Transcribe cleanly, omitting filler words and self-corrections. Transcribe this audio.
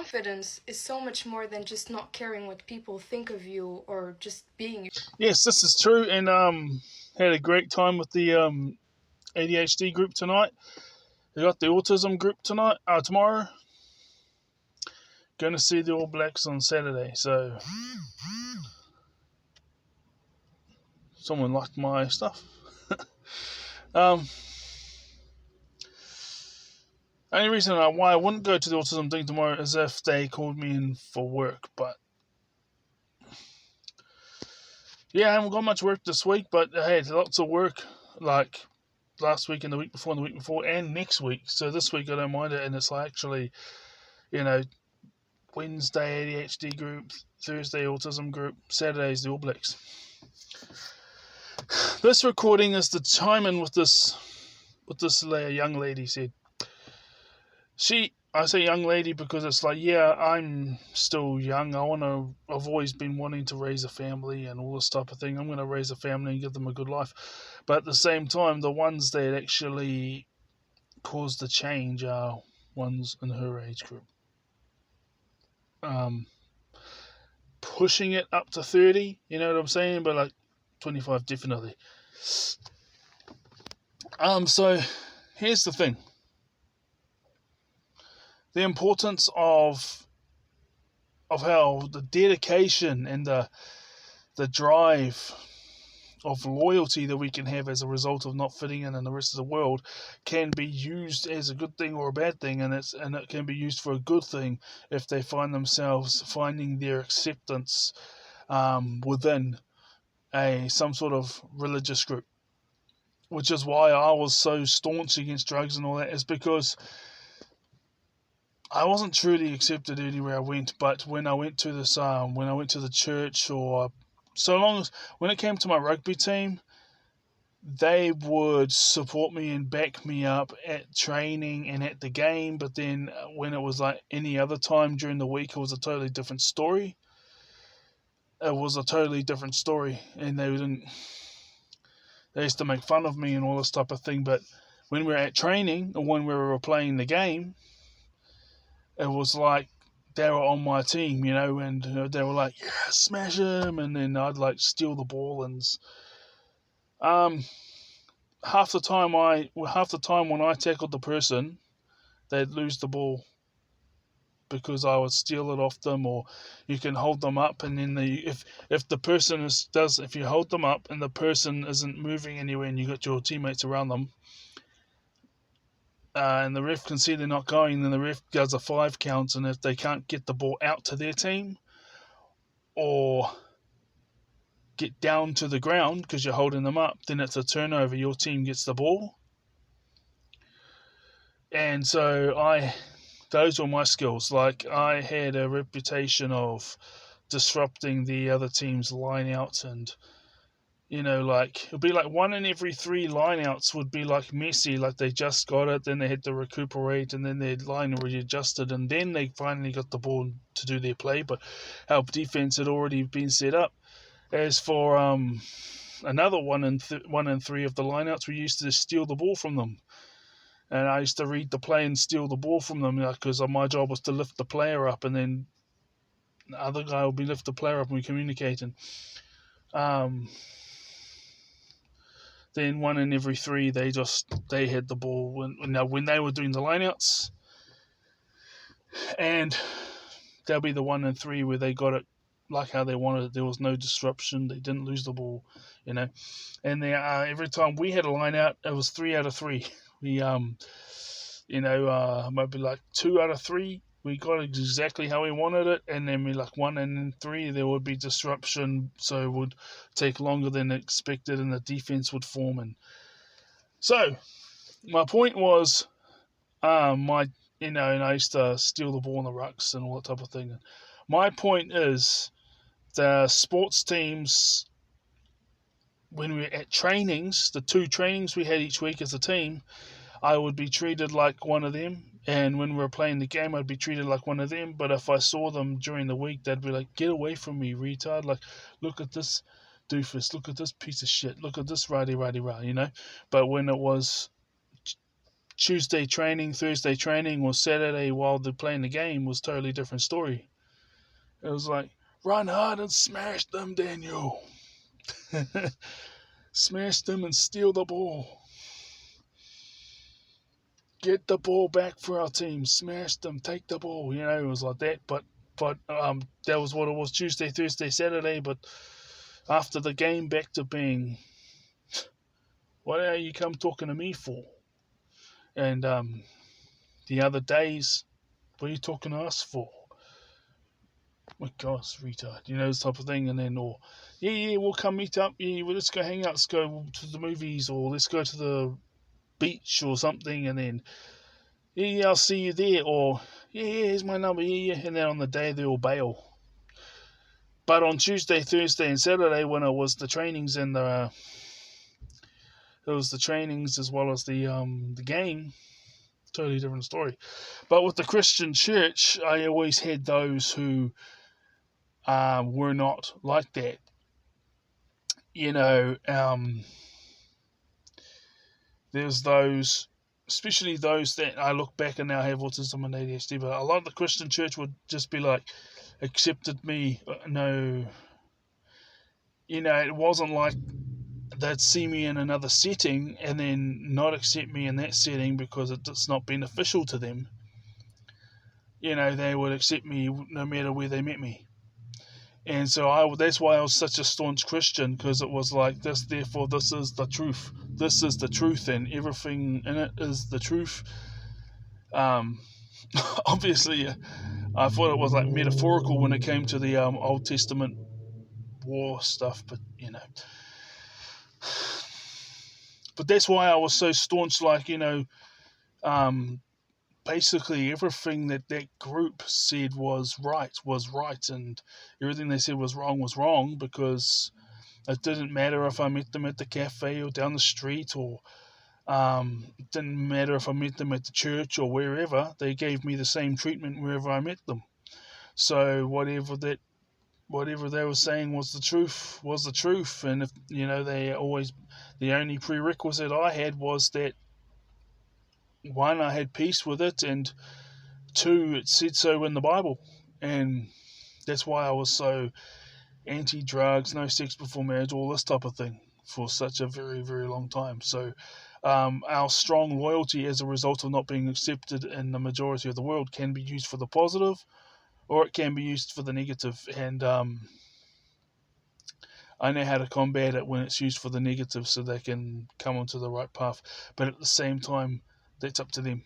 confidence is so much more than just not caring what people think of you or just being you. Yes, this is true, and had a great time with the ADHD group tonight. We got the autism group tomorrow. Going to see the All Blacks on Saturday, so someone liked my stuff. um, only reason why I wouldn't go to the autism thing tomorrow is if they called me in for work, but yeah, I haven't got much work this week, but I had lots of work like last week and the week before and the week before and next week. So this week I don't mind it, and it's like actually, you know, Wednesday ADHD group, Thursday autism group, Saturday's the All Blacks. This recording is to chime in with this young lady said. I say young lady because it's like, yeah, I'm still young. I've always been wanting to raise a family and all this type of thing. I'm going to raise a family and give them a good life. But at the same time, the ones that actually cause the change are ones in her age group. Pushing it up to 30, you know what I'm saying? But like 25 definitely. So here's the thing. The importance of how the dedication and the drive of loyalty that we can have as a result of not fitting in the rest of the world can be used as a good thing or a bad thing, and it can be used for a good thing if they find themselves finding their acceptance within some sort of religious group. Which is why I was so staunch against drugs and all that, is because I wasn't truly accepted anywhere I went. But when I went to the church, or so long as when it came to my rugby team, they would support me and back me up at training and at the game. But then when it was like any other time during the week, it was a totally different story. And they used to make fun of me and all this type of thing. But when we were at training or when we were playing the game, it was like they were on my team, and they were like, yeah, smash him, and then I'd like steal the ball, and half the time when I tackled the person, they'd lose the ball because I would steal it off them. Or you can hold them up, and then if the person if you hold them up and the person isn't moving anywhere and you got your teammates around them, and the ref can see they're not going, then the ref does a 5 count, and if they can't get the ball out to their team or get down to the ground because you're holding them up, then it's a turnover. Your team gets the ball. And so those were my skills. Like, I had a reputation of disrupting the other team's lineouts, and like it'd be like 1 in every 3 lineouts would be like messy, like they just got it, then they had to recuperate, and then their line already adjusted, and then they finally got the ball to do their play, but our defense had already been set up. As for another 1 in 3 of the lineouts, we used to steal the ball from them. And I used to read the play and steal the ball from them, because my job was to lift the player up, and then the other guy would be lift the player up and we communicating. Then 1 in every 3, they had the ball when they were doing the lineouts, and there'll be the 1 in 3 where they got it like how they wanted it. There was no disruption. They didn't lose the ball, And every time we had a line out, it was 3 out of 3. We might be like 2 out of 3. We got it exactly how we wanted it, and then we like 1 in 3 there would be disruption, so it would take longer than expected, and the defense would form. And so my point was, and I used to steal the ball in the rucks and all that type of thing. My point is, the sports teams, when we were at trainings, the 2 trainings we had each week as a team, I would be treated like one of them. And when we were playing the game, I'd be treated like one of them. But if I saw them during the week, they'd be like, get away from me, retard. Like, look at this doofus. Look at this piece of shit. Look at this rah. But when it was Tuesday training, Thursday training, or Saturday while they're playing the game was a totally different story. It was like, run hard and smash them, Daniel. Smash them and steal the ball. Get the ball back for our team. Smash them. Take the ball. It was like that. But that was what it was Tuesday, Thursday, Saturday. But after the game, back to being, what are you come talking to me for? And the other days, what are you talking to us for? My gosh, retard. This type of thing. And then, yeah, we'll come meet up. Yeah, well, let's go hang out. Let's go to the movies, or let's go to the beach or something. And then, yeah, I'll see you there. Or, yeah, here's my number. Yeah. And then on the day, they'll bail. But on Tuesday, Thursday, and Saturday, when it was the trainings and it was the trainings as well as the game, totally different story. But with the Christian church, I always had those who were not like that. There's those, especially those that I look back and now have autism and ADHD, but a lot of the Christian church would just be like, accepted me. No, it wasn't like they'd see me in another setting and then not accept me in that setting because it's not beneficial to them. They would accept me no matter where they met me. And so that's why I was such a staunch Christian, because it was like this, therefore this is the truth. This is the truth, and everything in it is the truth. Obviously, I thought it was like metaphorical when it came to the Old Testament war stuff, but But that's why I was so staunch, like, basically everything that group said was right, and everything they said was wrong, because it didn't matter if I met them at the cafe or down the street, or it didn't matter if I met them at the church or wherever. They gave me the same treatment wherever I met them. So whatever they were saying was the truth. And if the only prerequisite I had was that, one, I had peace with it, and two, it said so in the Bible. And that's why I was so anti-drugs, no sex before marriage, all this type of thing for such a very, very long time. So our strong loyalty as a result of not being accepted in the majority of the world can be used for the positive, or it can be used for the negative. And I know how to combat it when it's used for the negative, so they can come onto the right path. But at the same time, that's up to them.